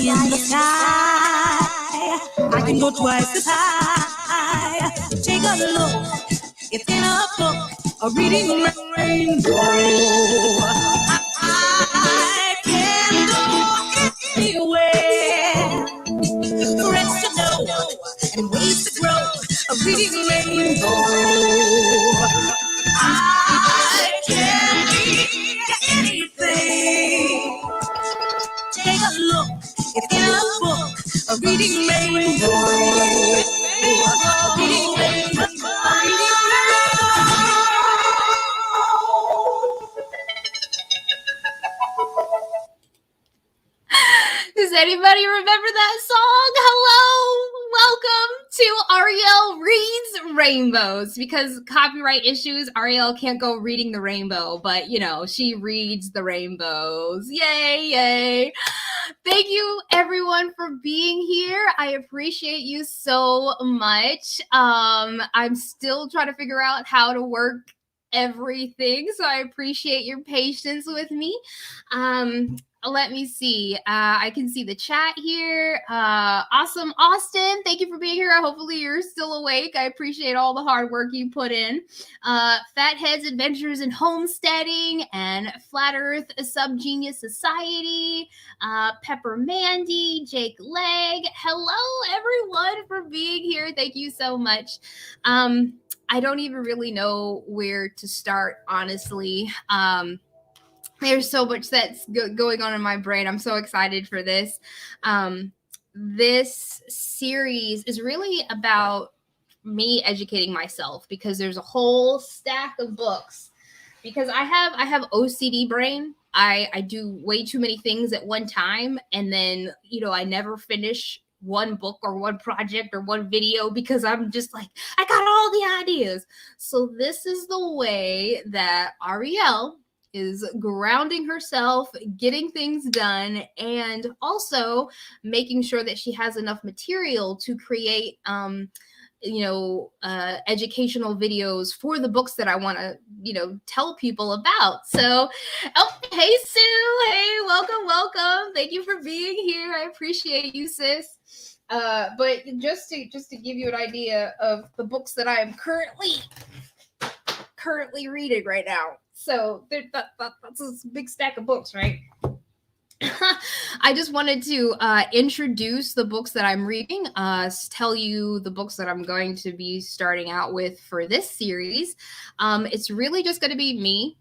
in the sky. I can go twice as high. Take a look, it's in a book, a reading rainbow. I can go anywhere. Friends to know and ways to grow, a reading rainbow. I can be anything. Take a look, it's in a book, a reading rainbow. Reading rainbow. Does anybody remember that song? Hello, welcome to Ariel Reads Rainbows. Because copyright issues, Ariel can't go reading the rainbow, but you know, she reads the rainbows. Yay, yay. Thank you everyone for being here. I appreciate you so much. I'm still trying to figure out how to work everything, so I appreciate your patience with me. Let me see. I can see the chat here. Awesome, Austin. Thank you for being here. Hopefully you're still awake. I appreciate all the hard work you put in. Fathead's Adventures in Homesteading and Flat Earth Subgenius Society. Pepper Mandy, Jake Legg. Hello, everyone, for being here. Thank you so much. I don't even really know where to start, honestly. There's so much that's going on in my brain. I'm so excited for this. This series is really about me educating myself because there's a whole stack of books. Because I have OCD brain. I do way too many things at one time, and then I never finish one book or one project or one video because I'm just like, I got all the ideas. So this is the way that Ariel is grounding herself, getting things done, and also making sure that she has enough material to create educational videos for the books that I want to, tell people about. So, hey, Sue. Hey, welcome. Thank you for being here. I appreciate you, sis. But just to give you an idea of the books that I am currently reading right now. So that's a big stack of books, right? I just wanted to introduce the books that I'm reading, tell you the books that I'm going to be starting out with for this series. It's really just going to be me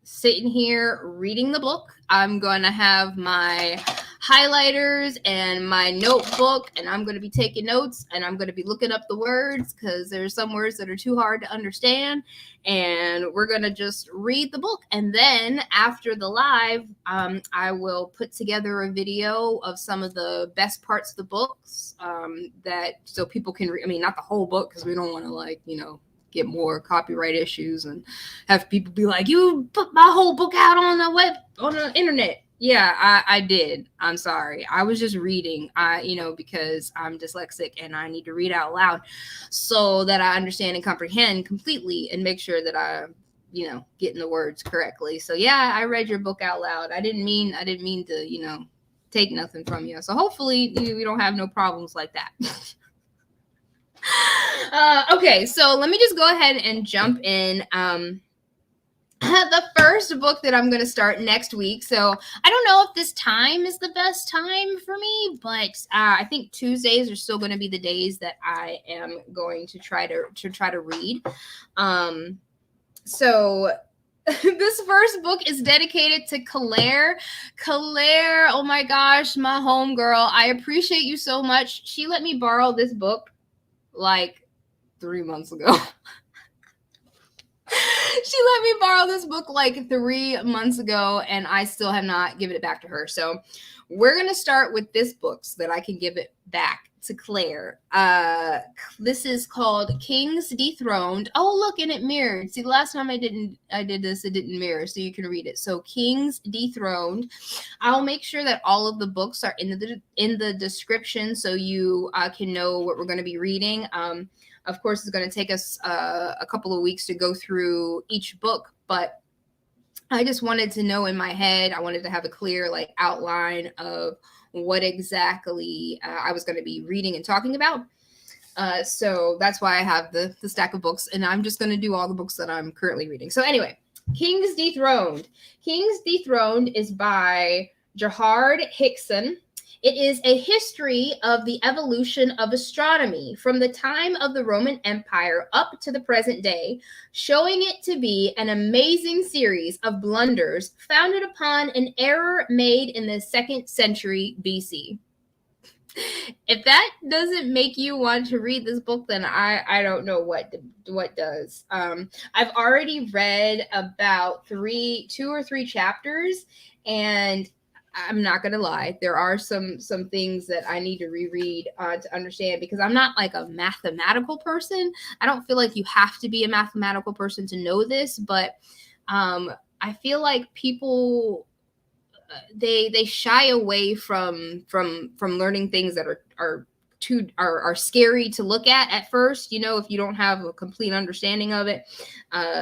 sitting here reading the book. I'm going to have my highlighters and my notebook, and I'm going to be taking notes, and I'm going to be looking up the words because there's some words that are too hard to understand, and we're going to just read the book. And then after the live, I will put together a video of some of the best parts of the books so people can not the whole book, because we don't want to get more copyright issues and have people be like, you put my whole book out on the internet. Yeah, I did. I'm sorry. I was just reading, because I'm dyslexic and I need to read out loud so that I understand and comprehend completely and make sure that I, getting the words correctly. So yeah, I read your book out loud. I didn't mean to, take nothing from you. So hopefully we don't have no problems like that. Okay, so let me just go ahead and jump in. The first book that I'm going to start next week. So I don't know if this time is the best time for me, but I think Tuesdays are still going to be the days that I am going to try to read. So this first book is dedicated to Claire. Claire, oh my gosh, my homegirl. I appreciate you so much. She let me borrow this book like 3 months ago. She let me borrow this book like 3 months ago, and I still have not given it back to her. So we're going to start with this book so that I can give it back to Claire. This is called Kings Dethroned. Oh, look, and it mirrored. See, the last time I did this, it didn't mirror, so you can read it. So Kings Dethroned. I'll make sure that all of the books are in the description so you can know what we're going to be reading. Of course, it's going to take us a couple of weeks to go through each book, but I just wanted to know in my head, I wanted to have a clear outline of what exactly I was going to be reading and talking about. So that's why I have the stack of books, and I'm just going to do all the books that I'm currently reading. So anyway, King's Dethroned. King's Dethroned is by Gerhard Hickson. It is a history of the evolution of astronomy from the time of the Roman Empire up to the present day, showing it to be an amazing series of blunders founded upon an error made in the 2nd century BC. If that doesn't make you want to read this book, then I don't know what does. I've already read about 2 or 3 chapters, and I'm not gonna lie, there are some things that I need to reread to understand, because I'm not like a mathematical person. I don't feel like you have to be a mathematical person to know this, but I feel like people they shy away from learning things that are scary to look at first, you know, if you don't have a complete understanding of it.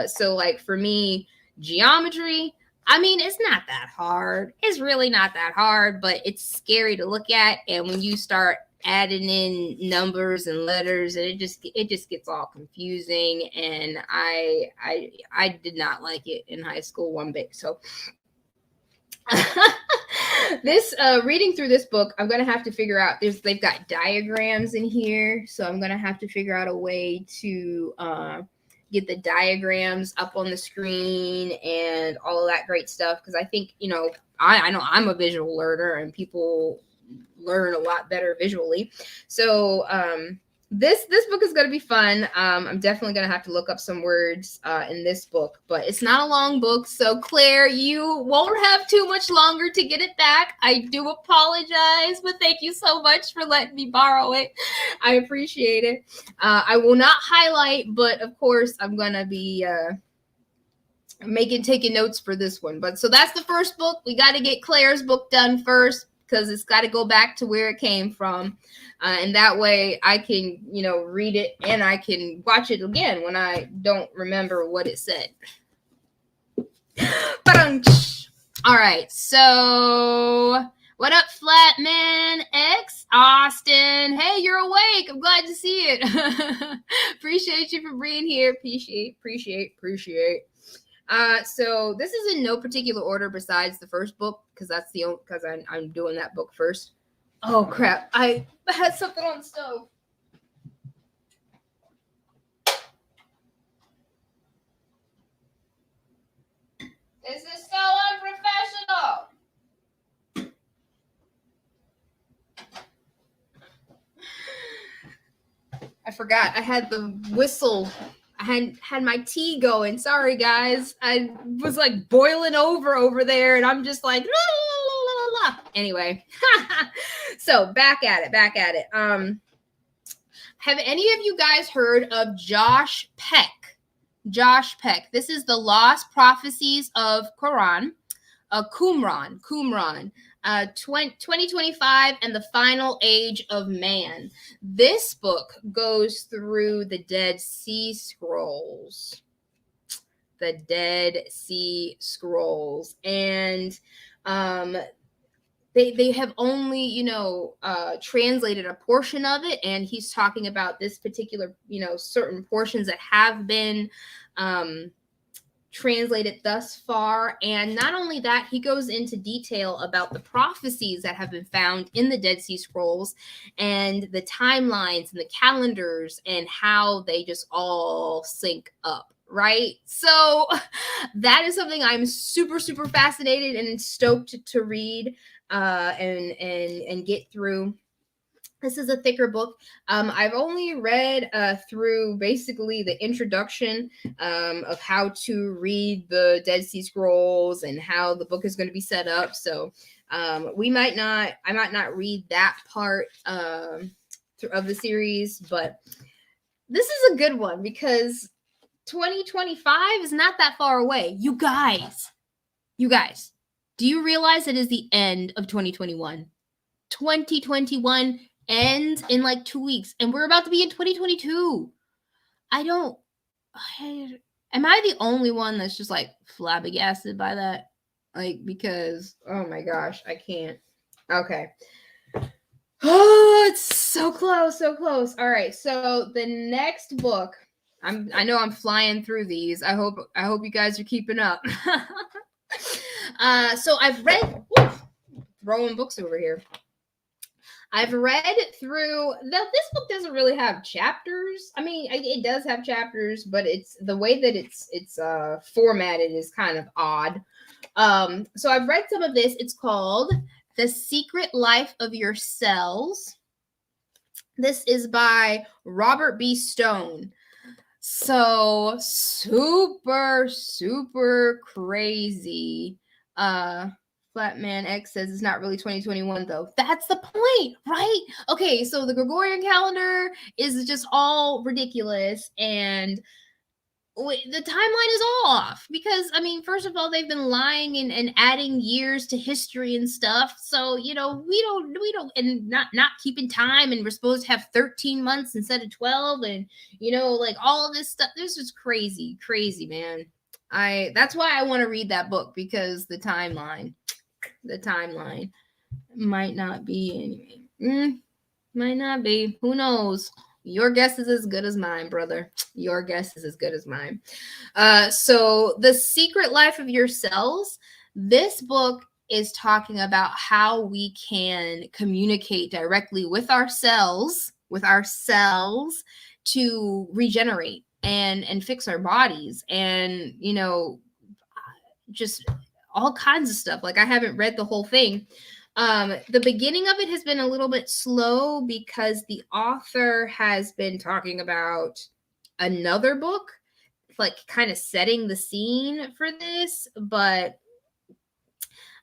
So like for me, geometry, I mean, it's not that hard. It's really not that hard, but it's scary to look at. And when you start adding in numbers and letters, and it just gets all confusing. And I did not like it in high school one bit. So this reading through this book, I'm gonna have to figure out, they've got diagrams in here, so I'm gonna have to figure out a way to get the diagrams up on the screen and all of that great stuff, because I think, you know, I know I'm a visual learner, and people learn a lot better visually. So this book is going to be fun. I'm definitely going to have to look up some words in this book, but it's not a long book. So Claire, you won't have too much longer to get it back. I do apologize, but thank you so much for letting me borrow it. I appreciate it. I will not highlight, but of course I'm going to be taking notes for this one. But so that's the first book. We got to get Claire's book done first, because it's got to go back to where it came from. And that way I can, you know, read it, and I can watch it again when I don't remember what it said. All right. So what up, Flatman X? Austin. Hey, you're awake. I'm glad to see it. Appreciate you for being here. Appreciate. So this is in no particular order besides the first book, because that's the only, because I'm doing that book first. Oh crap! I had something on the stove. This is so unprofessional. I forgot. I had the whistle. I had my tea going. Sorry, guys. I was like boiling over there, and I'm just like, la, la, la, la, la. Anyway. So back at it. Have any of you guys heard of Josh Peck? Josh Peck. This is the Lost Prophecies of Qumran. Qumran. 2025 and the Final Age of Man. This book goes through the Dead Sea Scrolls. The Dead Sea Scrolls. And they have only, you know, translated a portion of it, and he's talking about this particular, you know, certain portions that have been translated thus far. And not only that, he goes into detail about the prophecies that have been found in the Dead Sea Scrolls, and the timelines and the calendars, and how they just all sync up. Right? So that is something I'm super fascinated and stoked to read and get through. This is a thicker book. I've only read through basically the introduction of how to read the Dead Sea Scrolls and how the book is going to be set up. So I might not read that part of the series, but this is a good one because 2025 is not that far away. You guys, do you realize it is the end of 2021? 2021 ends in like 2 weeks, and we're about to be in 2022. Am I the only one that's just like flabbergasted by that? Like, because, oh my gosh, I can't. Okay. Oh, it's so close, so close. All right. So the next book, I know I'm flying through these. I hope you guys are keeping up. So I've read throwing books over here. I've read through this book doesn't really have chapters. I mean, it does have chapters, but it's the way that it's formatted is kind of odd. So I've read some of this. It's called The Secret Life of Your Cells. This is by Robert B. Stone. So super crazy. Flatman X says it's not really 2021 though. That's the point, right? Okay, so the Gregorian calendar is just all ridiculous, and the timeline is all off because, I mean, first of all, they've been lying and adding years to history and stuff. So, we don't, and not keeping time, and we're supposed to have 13 months instead of 12, and like all of this stuff. This is crazy, man. That's why I want to read that book, because the timeline might not be anyway. Might not be. Who knows? Your guess is as good as mine, brother. Your guess is as good as mine. So The Secret Life of Your Cells. This book is talking about how we can communicate directly with our cells, to regenerate and fix our bodies, and just all kinds of stuff. Like, I haven't read the whole thing. The beginning of it has been a little bit slow because the author has been talking about another book, like kind of setting the scene for this, but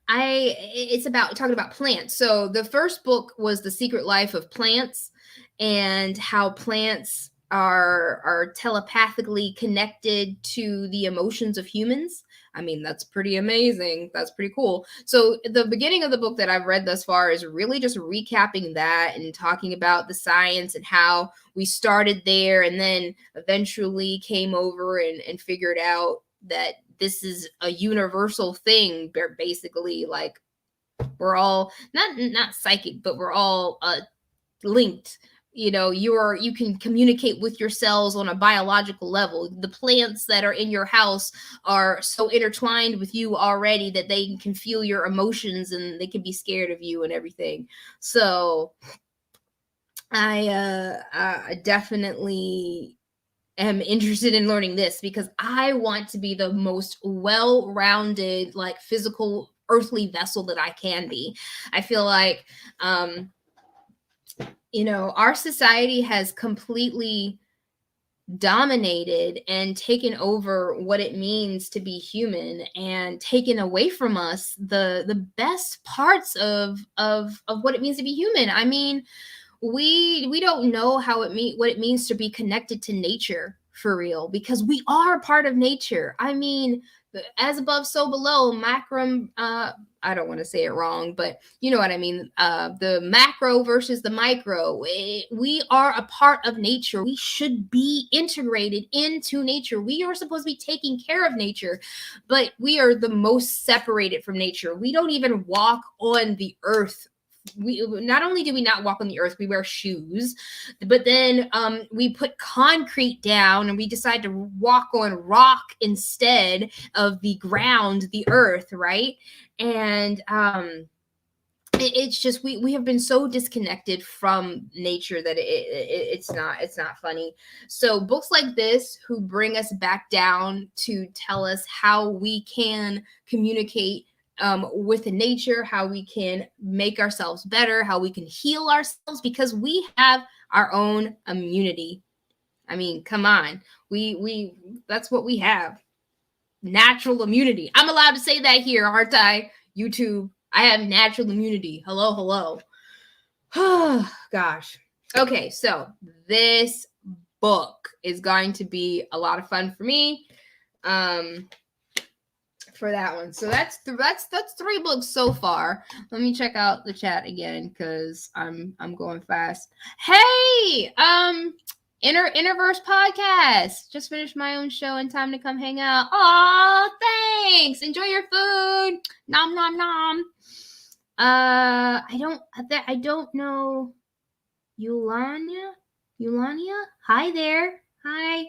it's about talking about plants. So the first book was The Secret Life of Plants, and how plants are telepathically connected to the emotions of humans. I mean, that's pretty amazing. That's pretty cool. So the beginning of the book that I've read thus far is really just recapping that and talking about the science and how we started there, and then eventually came over and figured out that this is a universal thing. Basically, like, we're all not psychic, but we're all linked. You can communicate with your cells on a biological level. The plants that are in your house are so intertwined with you already that they can feel your emotions, and they can be scared of you and everything. So I definitely am interested in learning this, because I want to be the most well-rounded, like, physical earthly vessel that I can be. I feel like our society has completely dominated and taken over what it means to be human, and taken away from us the best parts of what it means to be human. I mean, we don't know what it means to be connected to nature for real, because we are part of nature. I mean, as above, so below, macrum. I don't want to say it wrong, but you know what I mean. The macro versus the micro. We are a part of nature. We should be integrated into nature. We are supposed to be taking care of nature, but we are the most separated from nature. We don't even walk on the earth. We not only do we not walk on the earth, we wear shoes, but then we put concrete down, and we decide to walk on rock instead of the ground, the earth, right? And it's just we have been so disconnected from nature that it's not funny. So books like this, who bring us back down to tell us how we can communicate with nature, how we can make ourselves better, how we can heal ourselves, because we have our own immunity. I mean, come on, we that's what we have. Natural immunity. I'm allowed to say that here, aren't I? YouTube. I have natural immunity. Hello. Oh, gosh. Okay, so this book is going to be a lot of fun for me. For that one. So that's 3 books so far. Let me check out the chat again, because I'm going fast. Hey, Interverse Podcast. Just finished my own show and time to come hang out. Aw, thanks. Enjoy your food. Nom nom nom. I don't know. Eulania? Hi there. Hi.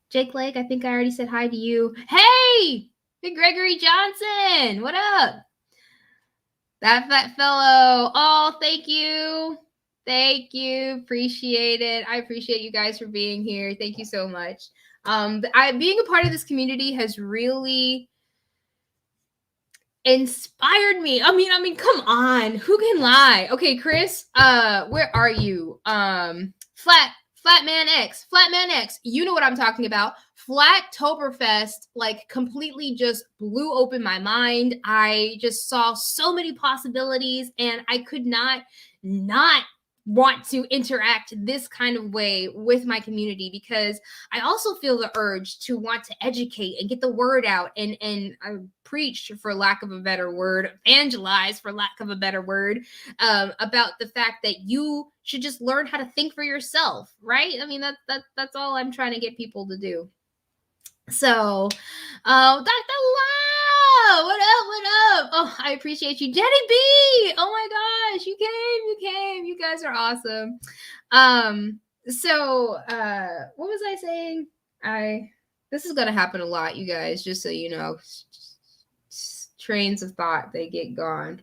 Jake Lake, I think I already said hi to you. Hey! Hey, Gregory Johnson! What up? That fat fellow. Oh, thank you. Thank you. Appreciate it. I appreciate you guys for being here. Thank you so much. Being a part of this community has really inspired me. I mean, come on. Who can lie? Okay, Chris, where are you? Flatman X, you know what I'm talking about. Flattoberfest, like, completely just blew open my mind. I just saw so many possibilities, and I could not want to interact this kind of way with my community, because I also feel the urge to want to educate and get the word out and preach, for lack of a better word, evangelize, for lack of a better word, about the fact that you should just learn how to think for yourself, right? I mean, that's all I'm trying to get people to do. So, Dr. Lau, what up? Oh, I appreciate you. Jenny B, oh my gosh, you came. You guys are awesome. So, what was I saying? This is gonna happen a lot, you guys, just so you know. Trains of thought, they get gone.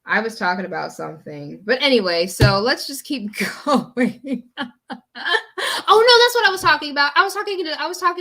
I was talking about something, but anyway, so let's just keep going. Oh no, that's what I was talking about. I was talking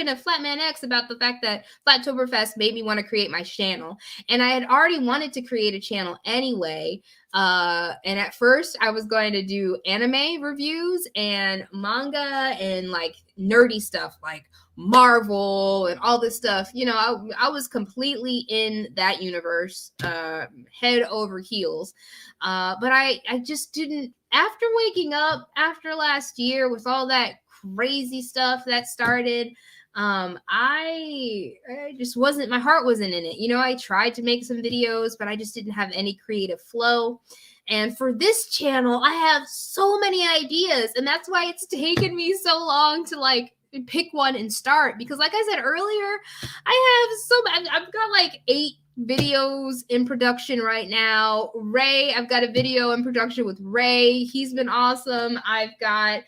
to Flatman X about the fact that Flattoberfest made me want to create my channel, and I had already wanted to create a channel anyway. And at first, I was going to do anime reviews and manga and like nerdy stuff, like Marvel and all this stuff. You know, I was completely in that universe, head over heels. But I just didn't. After waking up after last year with all that crazy stuff that started, I just wasn't, my heart wasn't in it. You know, I tried to make some videos, but I just didn't have any creative flow. And for this channel, I have so many ideas, and that's why it's taken me so long to like pick one and start, because like I said earlier, I've got like 8 videos in production right now. Ray, I've got a video in production with Ray. He's been awesome. I've got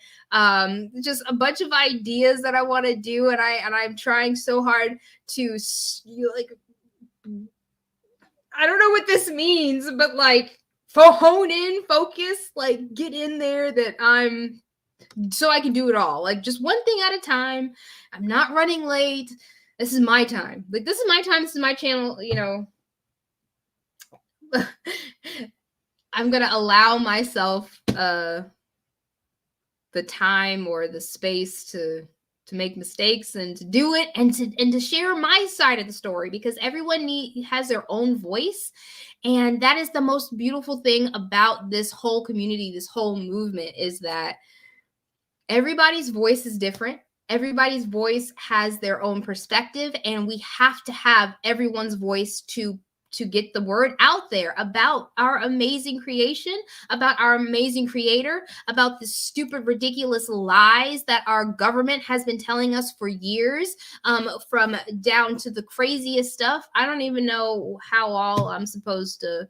just a bunch of ideas that I want to do, and I'm trying so hard to like, I don't know what this means, but like hone in, focus, like get in there, that I'm, so I can do it all, like just one thing at a time. I'm not running late. This is my time. Like, this is my time. This is my channel, you know. I'm going to allow myself the time or the space to make mistakes and to do it, and to share my side of the story, because everyone has their own voice. And that is the most beautiful thing about this whole community, this whole movement, is that everybody's voice is different. Everybody's voice has their own perspective, and we have to have everyone's voice to get the word out there about our amazing creation, about our amazing creator, about the stupid, ridiculous lies that our government has been telling us for years, from down to the craziest stuff. I don't even know how all I'm supposed to,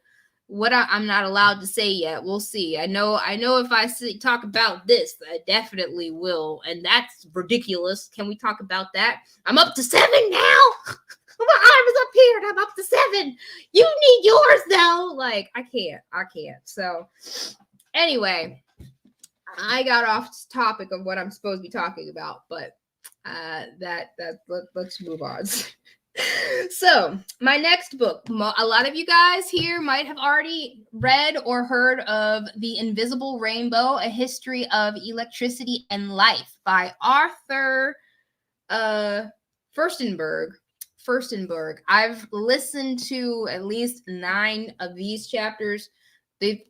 what I'm not allowed to say yet. We'll see. I know if I talk about this, I definitely will, and that's ridiculous. Can we talk about that? I'm up to 7 now. My arm is up here and I'm up to 7. You need yours though. Like, I can't. So anyway, I got off topic of what I'm supposed to be talking about, but let's move on. So my next book, a lot of you guys here might have already read or heard of The Invisible Rainbow, A History of Electricity and Life by Arthur Furstenberg. I've listened to at least 9 of these chapters.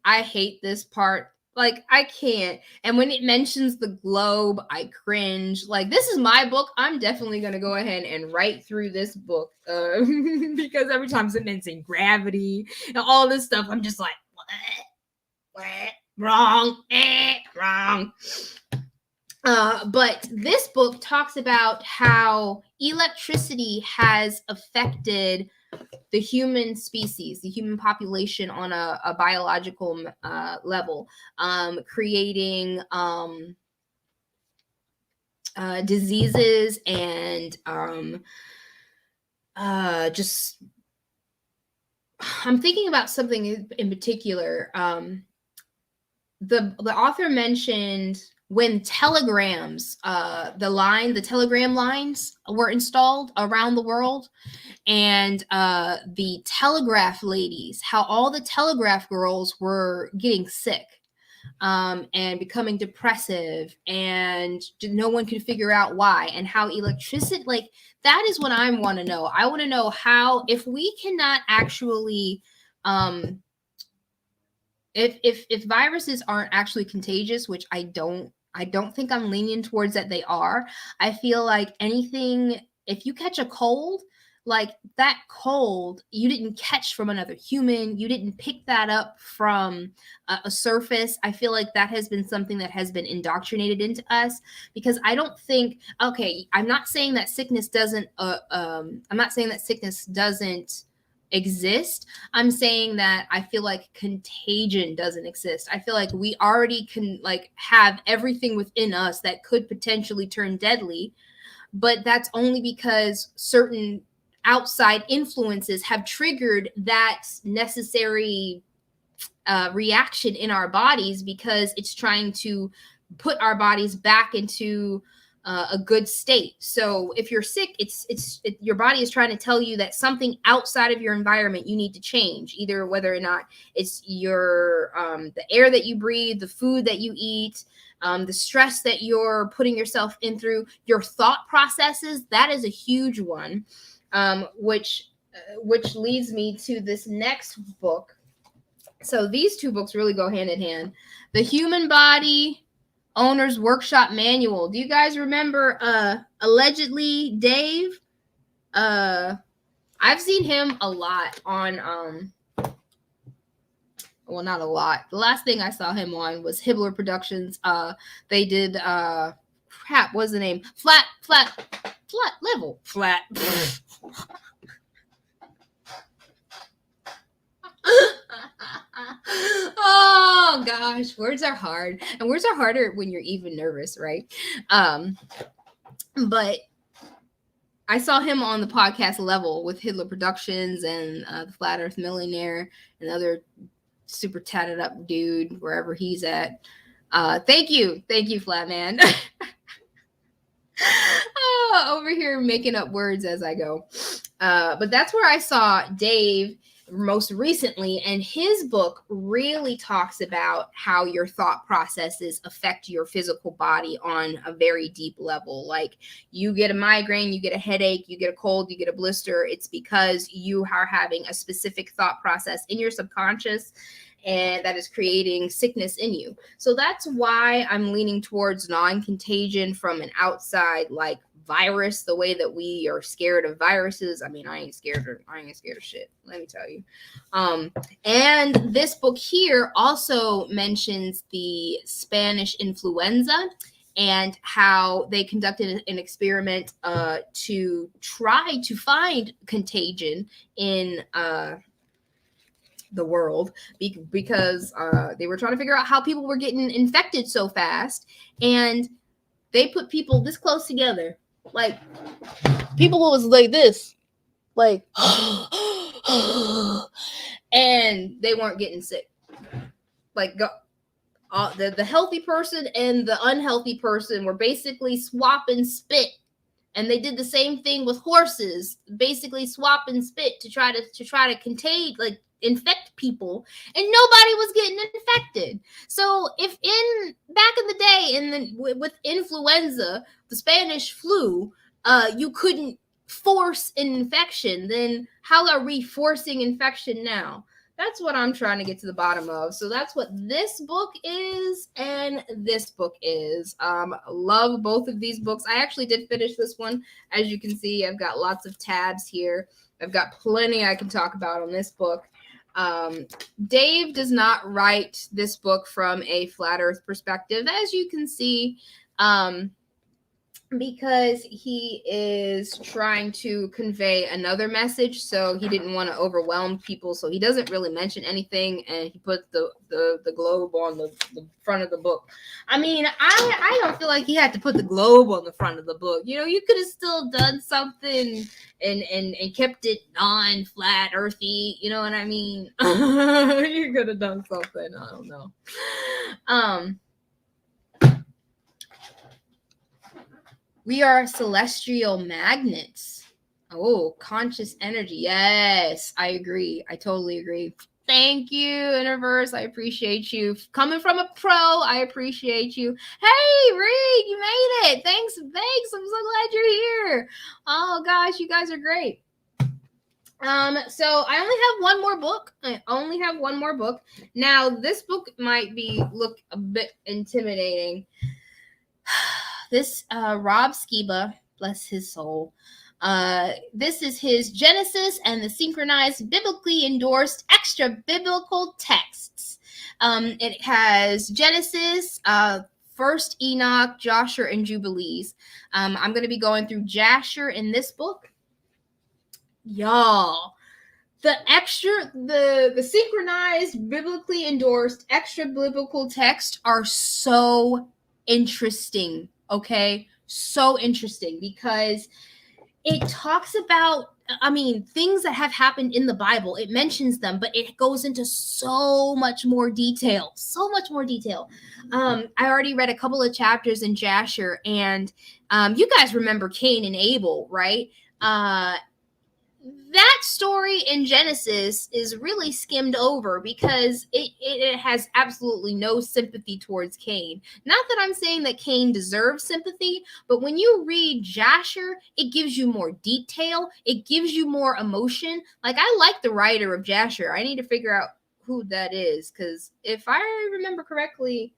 I hate this part. Like, I can't. And when it mentions the globe, I cringe. Like, this is my book. I'm definitely going to go ahead and write through this book, because every time it mentions gravity and all this stuff, I'm just like, what? Wrong. Wrong. But this book talks about how electricity has affected the human species, the human population on a biological level, creating diseases and just I'm thinking about something in particular. The author mentioned when telegrams, the telegram lines were installed around the world, and the telegraph ladies, how all the telegraph girls were getting sick and becoming depressive, and no one could figure out why, and how electricity, like, that is what I want to know. I want to know how, if we cannot actually if viruses aren't actually contagious, which I don't think I'm leaning towards that they are. I feel like anything, if you catch a cold, like that cold, you didn't catch from another human. You didn't pick that up from a surface. I feel like that has been something that has been indoctrinated into us, because I don't think, okay, I'm not saying that sickness doesn't, exist. I'm saying that I feel like contagion doesn't exist. I feel like we already can have everything within us that could potentially turn deadly, but that's only because certain outside influences have triggered that necessary reaction in our bodies, because it's trying to put our bodies back into a good state. So if you're sick, your body is trying to tell you that something outside of your environment you need to change, either whether or not it's your the air that you breathe, the food that you eat, the stress that you're putting yourself in through, your thought processes. That is a huge one, which leads me to this next book. So these two books really go hand in hand. The Human Body Owner's Workshop Manual. Do you guys remember allegedly Dave? I've seen him a lot on well, not a lot. The last thing I saw him on was Hibbler Productions. They did crap, what's the name? Flat level. Flat. Oh gosh, words are hard, and words are harder when you're even nervous, right? But I saw him on the podcast Level with Hibbler Productions and the Flat Earth Millionaire, another super tatted up dude wherever he's at. Thank you, Flat Man. Over here making up words as I go. But that's where I saw Dave most recently, and his book really talks about how your thought processes affect your physical body on a very deep level. Like, you get a migraine, you get a headache, you get a cold, you get a blister, it's because you are having a specific thought process in your subconscious, and that is creating sickness in you. So that's why I'm leaning towards non-contagion from an outside, like, virus, the way that we are scared of viruses. I mean, I ain't scared of shit, let me tell you. And this book here also mentions the Spanish influenza and how they conducted an experiment to try to find contagion in the world, because they were trying to figure out how people were getting infected so fast, and they put people this close together. Like, people was like this, like, and they weren't getting sick. Like, the healthy person and the unhealthy person were basically swapping spit, and they did the same thing with horses, basically swapping spit to try to contain, like, infect people, and nobody was getting infected. So if back in the day, and then with influenza, the Spanish flu, you couldn't force an infection, then how are we forcing infection now? That's what I'm trying to get to the bottom of. So that's what this book is, and this book is. Love both of these books. I actually did finish this one. As you can see, I've got lots of tabs here. I've got plenty I can talk about on this book. Dave does not write this book from a flat earth perspective. As you can see, because he is trying to convey another message, so he didn't want to overwhelm people, so he doesn't really mention anything, and he put the globe on the front of the book. I mean, I don't feel like he had to put the globe on the front of the book. You know, you could have still done something and kept it non-flat earthy, you know what I mean? You could have done something. I don't know. We are celestial magnets. Oh, conscious energy. Yes, I agree. I totally agree. Thank you, Universe. I appreciate you. Coming from a pro, I appreciate you. Hey, Reed, you made it. Thanks. I'm so glad you're here. Oh, gosh, you guys are great. So I only have one more book. Now, this book might look a bit intimidating. This Rob Skiba, bless his soul. This is his Genesis and the Synchronized Biblically Endorsed Extra Biblical Texts. It has Genesis, First Enoch, Joshua, and Jubilees. I'm going to be going through Jasher in this book. Y'all, the synchronized, biblically endorsed extra biblical texts are so interesting. Okay, so interesting because it talks about, I mean, things that have happened in the Bible. It mentions them, but it goes into so much more detail. I already read a couple of chapters in Jasher, and you guys remember Cain and Abel, right? That story in Genesis is really skimmed over because it has absolutely no sympathy towards Cain. Not that I'm saying that Cain deserves sympathy, but when you read Jasher, it gives you more detail. It gives you more emotion. Like, I like the writer of Jasher. I need to figure out who that is, because if I remember correctly,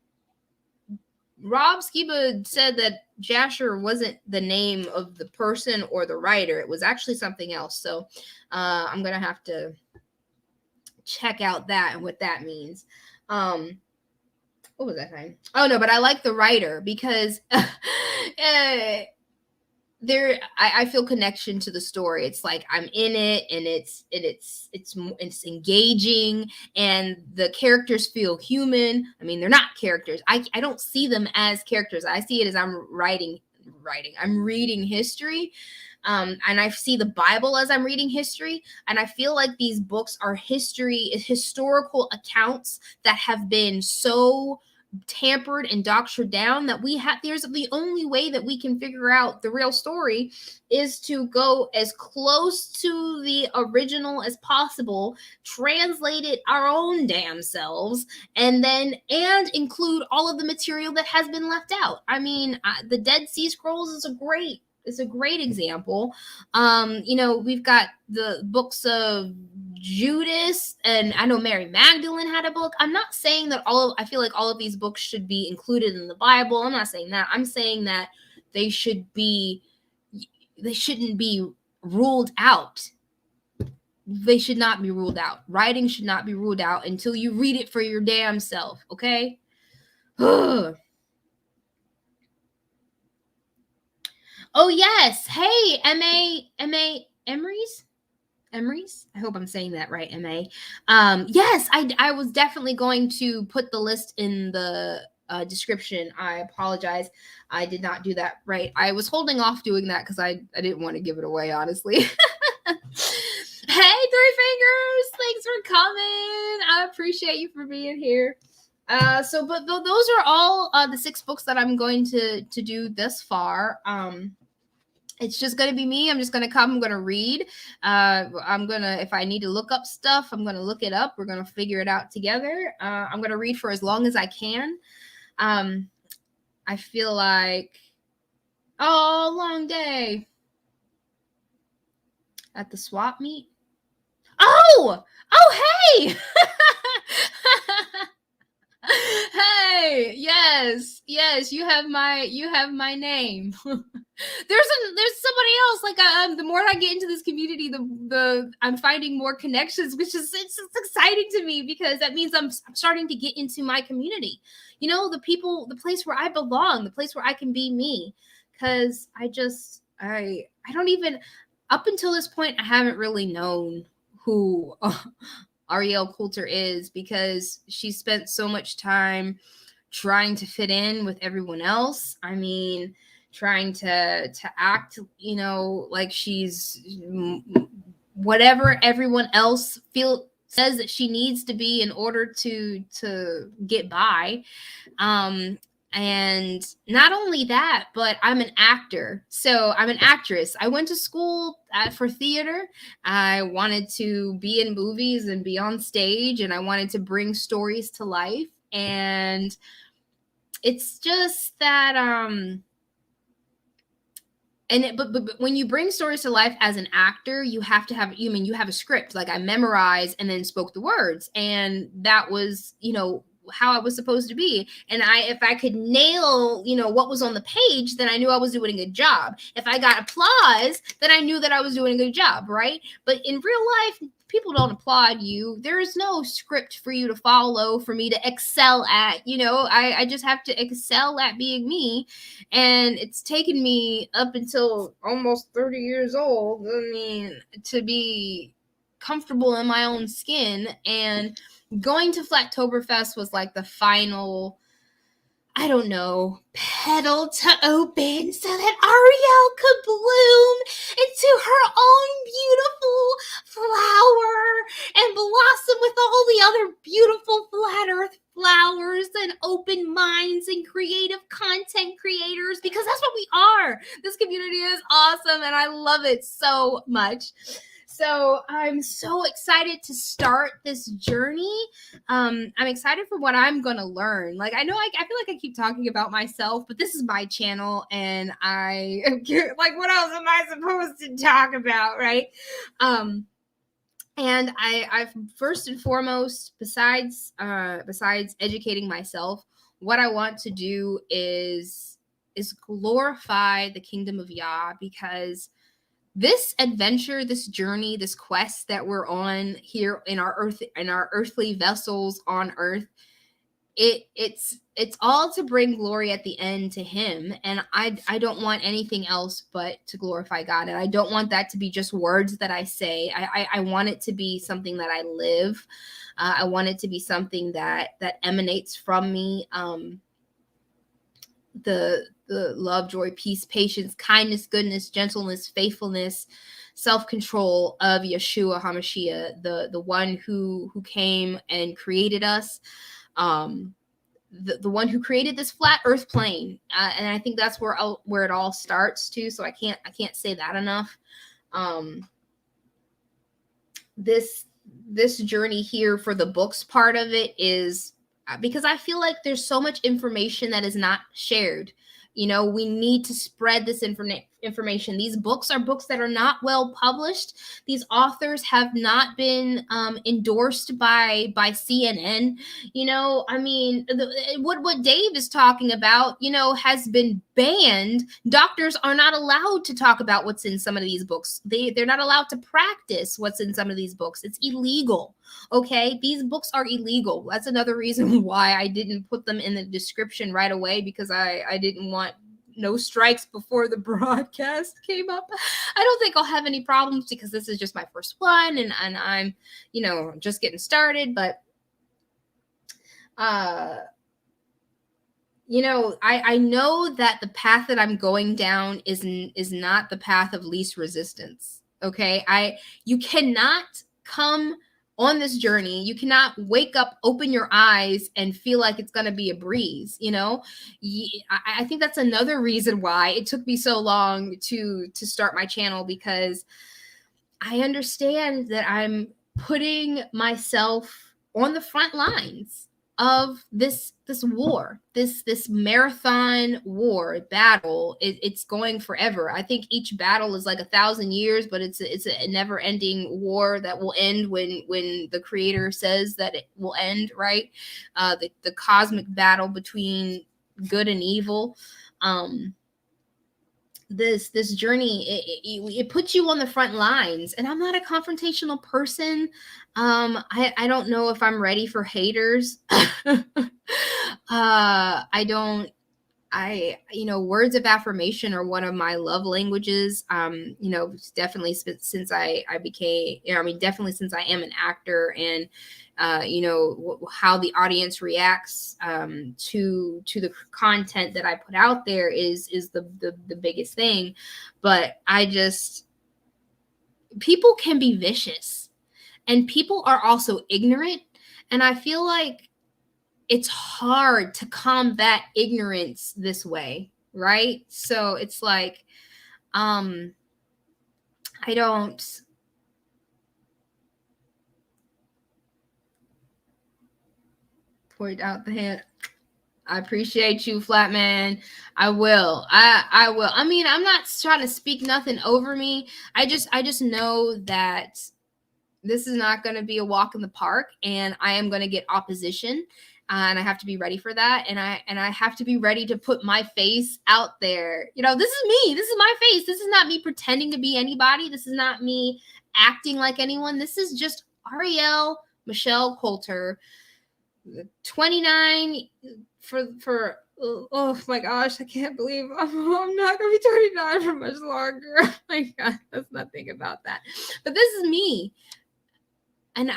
Rob Skiba said that Jasher wasn't the name of the person or the writer. It was actually something else. So I'm going to have to check out that and what that means. What was that saying? Oh, no, but I like the writer because I feel connection to the story. It's like I'm in it, and it's engaging, and the characters feel human. I mean, they're not characters. I don't see them as characters. I see it as I'm I'm reading history. And I see the Bible as I'm reading history, and I feel like these books are historical accounts that have been so tampered and doctored down that there's the only way that we can figure out the real story is to go as close to the original as possible, translate it our own damn selves, and include all of the material that has been left out. I mean, the Dead Sea Scrolls is a great example. We've got the books of Judas, and I know Mary Magdalene had a book. I'm not saying that I feel like all of these books should be included in the Bible. I'm not saying that. I'm saying that they shouldn't be ruled out. They should not be ruled out. Writing should not be ruled out until you read it for your damn self, okay? Oh, yes. Hey, M.A. Emery's? I hope I'm saying that right, MA. Yes, I was definitely going to put the list in the description. I apologize. I did not do that right. I was holding off doing that because I didn't want to give it away, honestly. Hey, Three Fingers! Thanks for coming. I appreciate you for being here. But those are all the 6 books that I'm going to do thus far. It's just going to be me. I'm just going to come. I'm going to read. If I need to look up stuff, I'm going to look it up. We're going to figure it out together. I'm going to read for as long as I can. I feel like, long day at the swap meet. Oh, hey. Hey, yes, you have my name. There's somebody else. Like, the more I get into this community, the I'm finding more connections, which is it's exciting to me because that means I'm starting to get into my community. The people, the place where I belong, the place where I can be me. because I don't even, up until this point, I haven't really known who REL Coulter is, because she spent so much time trying to fit in with everyone else. I mean, trying to act, like she's whatever everyone else says that she needs to be in order to get by. And not only that, but I'm an actor. So I'm an actress. I went to school for theater. I wanted to be in movies and be on stage, and I wanted to bring stories to life. And it's just that but when you bring stories to life as an actor, you have to have, you have a script. Like, I memorized and then spoke the words, and that was, how I was supposed to be. And if I could nail, what was on the page, then I knew I was doing a good job. If I got applause, then I knew that I was doing a good job, right? But in real life, people don't applaud you. There is no script for you to follow, for me to excel at. I just have to excel at being me. And it's taken me up until almost 30 years old, to be comfortable in my own skin. And going to Flattoberfest was like the final, I don't know, petal to open so that Ariel could bloom into her own beautiful flower and blossom with all the other beautiful flat earth flowers and open minds and creative content creators, because that's what we are. This community is awesome and I love it so much. So I'm so excited to start this journey. I'm excited for what I'm going to learn. Like, I know I feel like I keep talking about myself, but this is my channel, and I like, what else am I supposed to talk about, right? And I've first and foremost, besides educating myself, what I want to do is glorify the kingdom of Yah, because this adventure, this journey, this quest that we're on here in our earthly vessels on earth, it's all to bring glory at the end to him. And I don't want anything else but to glorify God. And I don't want that to be just words that I say. I want it to be something that I live. I want it to be something that emanates from me. The love, joy, peace, patience, kindness, goodness, gentleness, faithfulness, self-control of Yeshua HaMashiach, the one who came and created us, the one who created this flat earth plane. And I think that's where it all starts too. So I can't say that enough. This journey here for the books part of it is because I feel like there's so much information that is not shared. We need to spread this information. These books are books that are not well published. These authors have not been endorsed by CNN. What Dave is talking about, has been banned. Doctors are not allowed to talk about what's in some of these books. They're not allowed to practice what's in some of these books. It's illegal. Okay, these books are illegal. That's another reason why I didn't put them in the description right away, because I didn't want no strikes before the broadcast came up. I don't think I'll have any problems, because this is just my first one, and I'm just getting started. But I know that the path that I'm going down is not the path of least resistance. Okay, you cannot come on this journey. You cannot wake up, open your eyes, and feel like it's going to be a breeze. I think that's another reason why it took me so long to start my channel, because I understand that I'm putting myself on the front lines of this war, this marathon war battle. It's going forever. I think each battle is like 1,000 years, but it's a never-ending war that will end when the Creator says that it will end. Right? The cosmic battle between good and evil. This journey, it puts you on the front lines, and I'm not a confrontational person. I don't know if I'm ready for haters. I don't words of affirmation are one of my love languages. Definitely since I became, definitely since I am an actor, and how the audience reacts to the content that I put out there is the biggest thing. But people can be vicious, and people are also ignorant, and I feel like it's hard to combat ignorance this way, right? So it's like, I don't point out the hand. I appreciate you, Flatman. I will. I will. I mean, I'm not trying to speak nothing over me. I just know that this is not going to be a walk in the park, and I am going to get opposition, and I have to be ready for that. And I have to be ready to put my face out there. This is me. This is my face. This is not me pretending to be anybody. This is not me acting like anyone. This is just REL Michelle Coulter, 29 for oh my gosh, I can't believe I'm not gonna be 29 for much longer. Oh my God, let's not think about that. But this is me, and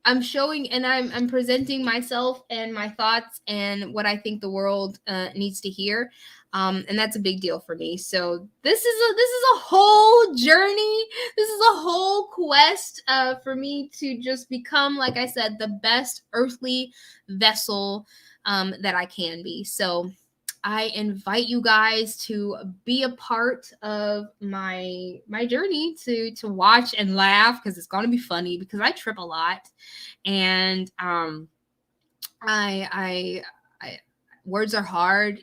I'm showing, and I'm presenting myself and my thoughts and what I think the world needs to hear, and that's a big deal for me. So this is a whole journey. This is a whole quest for me to just become, like I said, the best earthly vessel that I can be. So I invite you guys to be a part of my journey to watch and laugh, because it's going to be funny, because I trip a lot, and I words are hard,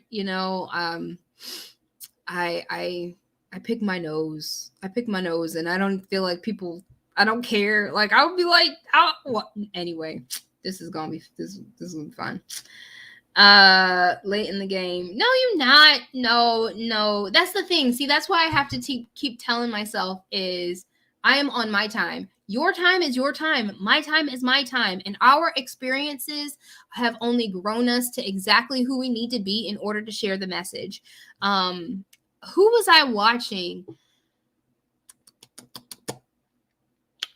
I pick my nose. And I don't feel like people, I don't care. Like, I would be like, what? Anyway, this is gonna be fun. Late in the game. No, you're not. No. That's the thing. See, that's why I have to keep telling myself is I am on my time. Your time is your time. My time is my time. And our experiences have only grown us to exactly who we need to be in order to share the message. Who was I watching?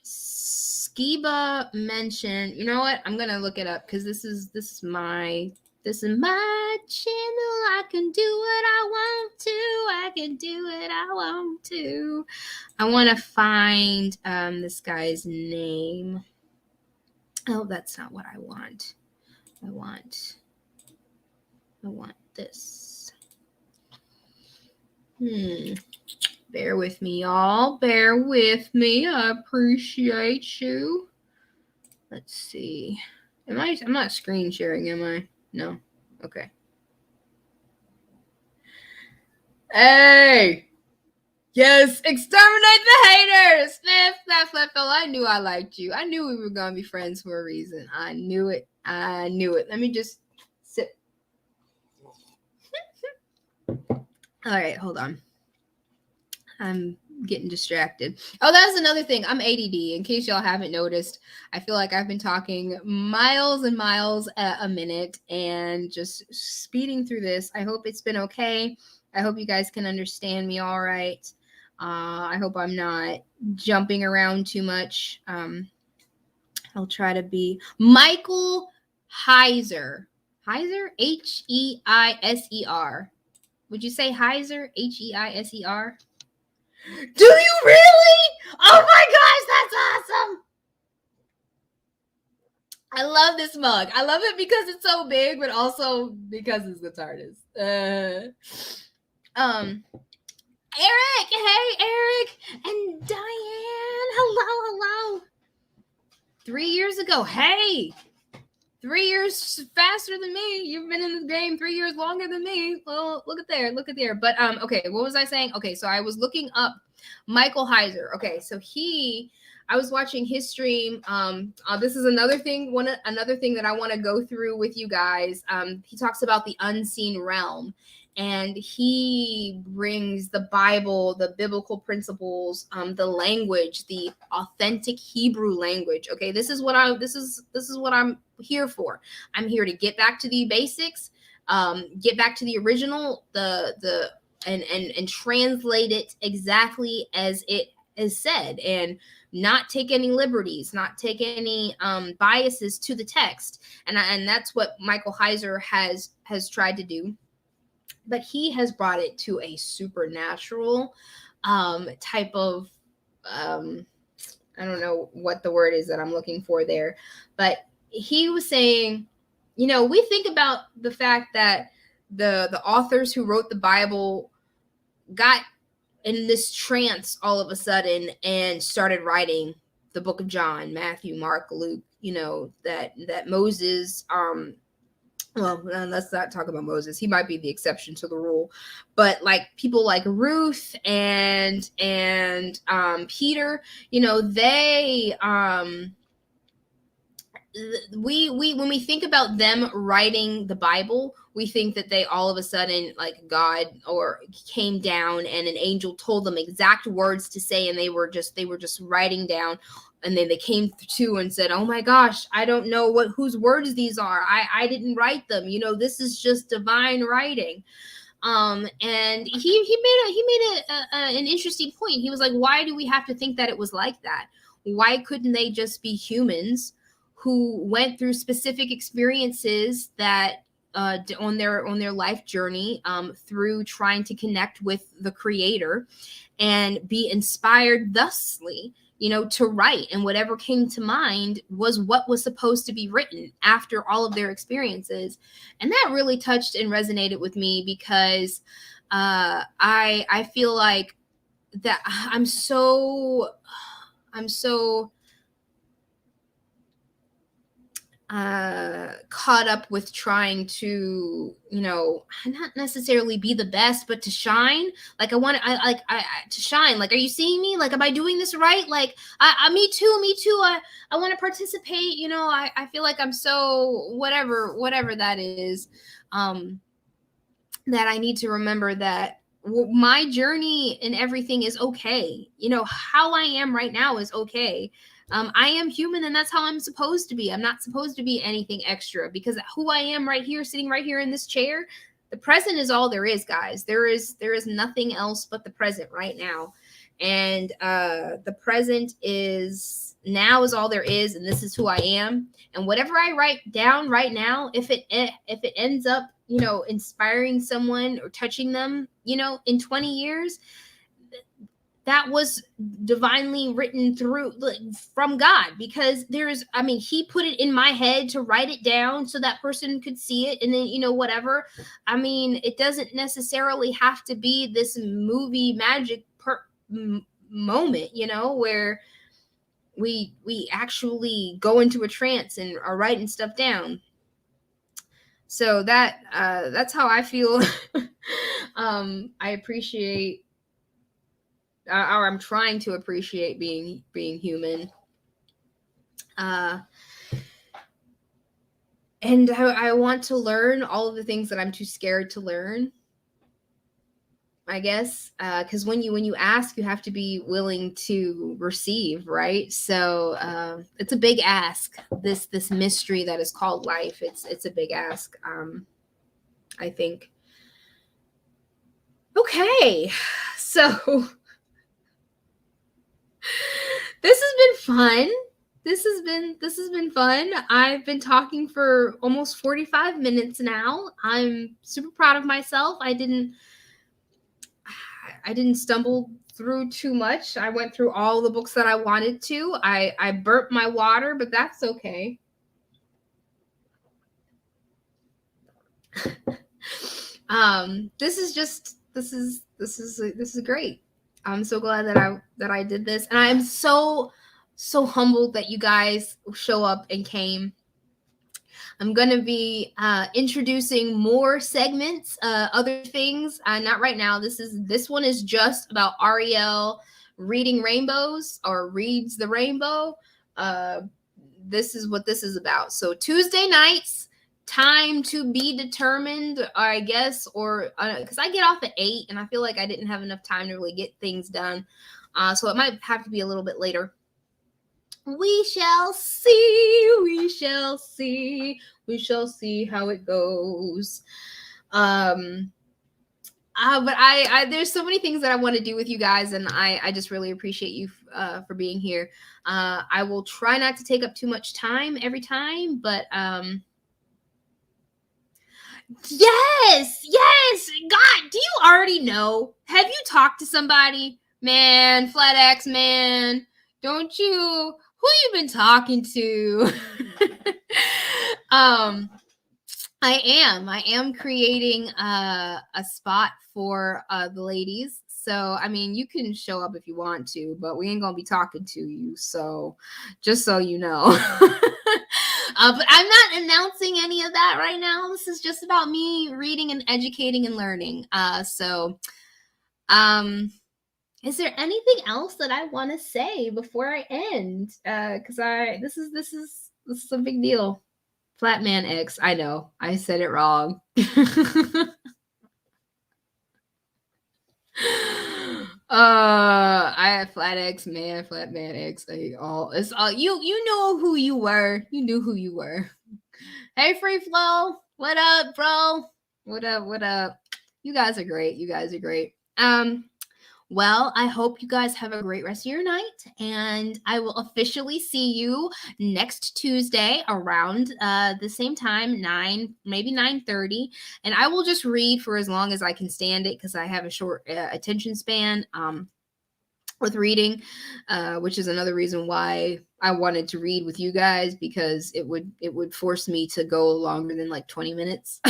Skiba mentioned, you know what? I'm going to look it up, because this is my channel. I can do what I want to. I can do what I want to. I want to find this guy's name. Oh, that's not what I want. I want this. Bear with me, y'all. Bear with me. I appreciate you. Let's see. I'm not screen sharing, am I? No. Okay. Hey! Yes, exterminate the haters! Flip. I knew I liked you. I knew we were going to be friends for a reason. I knew it. Let me just sit. All right, hold on. I'm getting distracted. Oh, that's another thing. I'm ADD, in case y'all haven't noticed. I feel like I've been talking miles and miles a minute and just speeding through this. I hope it's been okay. I hope you guys can understand me all right. I hope I'm not jumping around too much. I'll try to be Michael Heiser. Heiser? Heiser. Would you say Heiser? Heiser? Do you really? Oh my gosh, that's awesome. I love this mug. I love it because it's so big, but also because it's the Tardis. Eric, hey Eric, and Diane, hello. 3 years ago, hey, 3 years faster than me. You've been in the game 3 years longer than me. Well, look at there. But okay, what was I saying? Okay, so I was looking up Michael Heiser. Okay, so I was watching his stream. This is another thing that I want to go through with you guys. He talks about the unseen realm, and he brings the Bible, the biblical principles, the language, the authentic Hebrew language. Okay, this is what I'm here for. I'm here to get back to the basics. get back to the original, and translate it exactly as it is said, and not take any liberties, not take any biases to the text. And that's what Michael Heiser has tried to do. But he has brought it to a supernatural type of, I don't know what the word is that I'm looking for there, but he was saying, we think about the fact that the authors who wrote the Bible got in this trance all of a sudden and started writing the book of John, Matthew, Mark, Luke, that Moses, well, let's not talk about Moses. He might be the exception to the rule, but like people like Ruth and Peter, they we when we think about them writing the Bible, we think that they all of a sudden, like, God or came down and an angel told them exact words to say, and they were just writing down. And then they came to and said, "Oh my gosh, I don't know whose words these are. I didn't write them. This is just divine writing." And he made an interesting point. He was like, "Why do we have to think that it was like that? Why couldn't they just be humans who went through specific experiences that on their life journey through trying to connect with the Creator and be inspired thusly?" To write, and whatever came to mind was what was supposed to be written after all of their experiences. And that really touched and resonated with me, because I feel like that I'm so caught up with trying to, not necessarily be the best, but to shine. Like I to shine. Like, are you seeing me? Like, am I doing this right? Like, me too. I want to participate. I feel like I'm so whatever that is, that I need to remember that my journey and everything is okay. How I am right now is okay. I am human, and that's how I'm supposed to be. I'm not supposed to be anything extra, because who I am right here, sitting right here in this chair, the present is all there is, guys. There is nothing else but the present right now. And the present is all there is, and this is who I am. And whatever I write down right now, if it ends up, inspiring someone or touching them, in 20 years, that was divinely written from God, because he put it in my head to write it down so that person could see it. And then, whatever. It doesn't necessarily have to be this movie magic moment, where we actually go into a trance and are writing stuff down. So that's how I feel. I appreciate, or I'm trying to appreciate being human. And I want to learn all of the things that I'm too scared to learn, I guess, because when you ask, you have to be willing to receive, right? So it's a big ask. This mystery that is called life. It's a big ask. I think. Okay, so this has been fun. This has been fun. I've been talking for almost 45 minutes now. I'm super proud of myself. I didn't stumble through too much. I went through all the books that I wanted to. I burnt my water, but that's okay. This is great. I'm so glad that I did this, and I'm so humbled that you guys show up and came. I'm going to be introducing more segments, other things. Not right now. This one is just about REL reading rainbows, or reads the rainbow. This is what this is about. So Tuesday nights, time to be determined, I guess, or because I get off at 8 and I feel like I didn't have enough time to really get things done. So it might have to be a little bit later. We shall see. We shall see. We shall see how it goes. But I there's so many things that I want to do with you guys, and I just really appreciate you for being here. I will try not to take up too much time every time, but yes, God, do you already know? Have you talked to somebody, man? Flat X, man, don't you? Who you been talking to? I am creating a spot for the ladies. So, I mean, you can show up if you want to, but we ain't going to be talking to you. So, just so you know. But I'm not announcing any of that right now. This is just about me reading and educating and learning. Is there anything else that I want to say before I end? Because this is a big deal. Flatman X. I know. I said it wrong. I Flat X man, Flatman X. It's all you know who you were. You knew who you were. Hey, Free Flow. What up, bro? What up? You guys are great. Well, I hope you guys have a great rest of your night, and I will officially see you next Tuesday around the same time, 9:30, and I will just read for as long as I can stand it because I have a short attention span with reading, which is another reason why I wanted to read with you guys, because it would force me to go longer than like 20 minutes.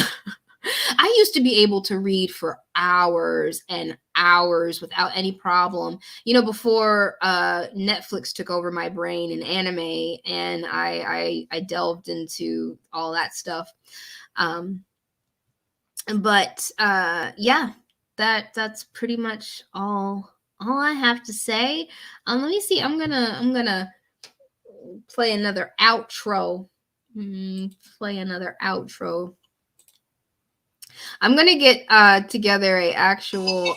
I used to be able to read for hours and hours without any problem, before Netflix took over my brain and anime, and I delved into all that stuff. But yeah, that's pretty much all I have to say. Let me see. I'm gonna play another outro. I'm gonna get together a actual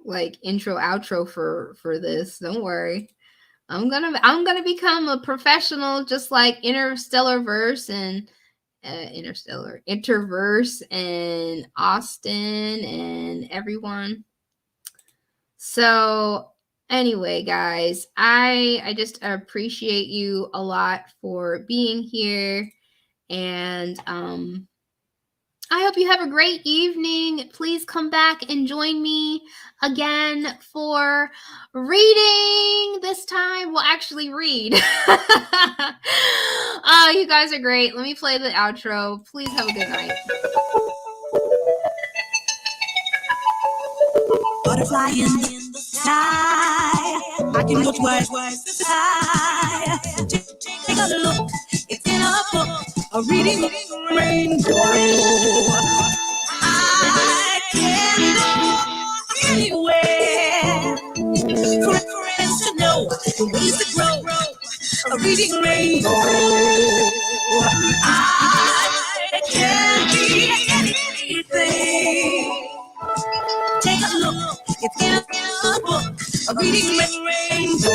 like intro outro for this. Don't worry. I'm gonna become a professional, just like Interverse and Austin and everyone. So anyway, guys, I just appreciate you a lot for being here, and I hope you have a great evening. Please come back and join me again for reading. This time we'll actually read. You guys are great. Let me play the outro. Please have a good night. Butterfly in the sky, I can go twice the sky. Take a look, it's in a book, a reading rainbow. I can go anywhere, for friends to know the ways to grow, a reading rainbow. I can be anything. Take a look, it's in a book, a reading rainbow.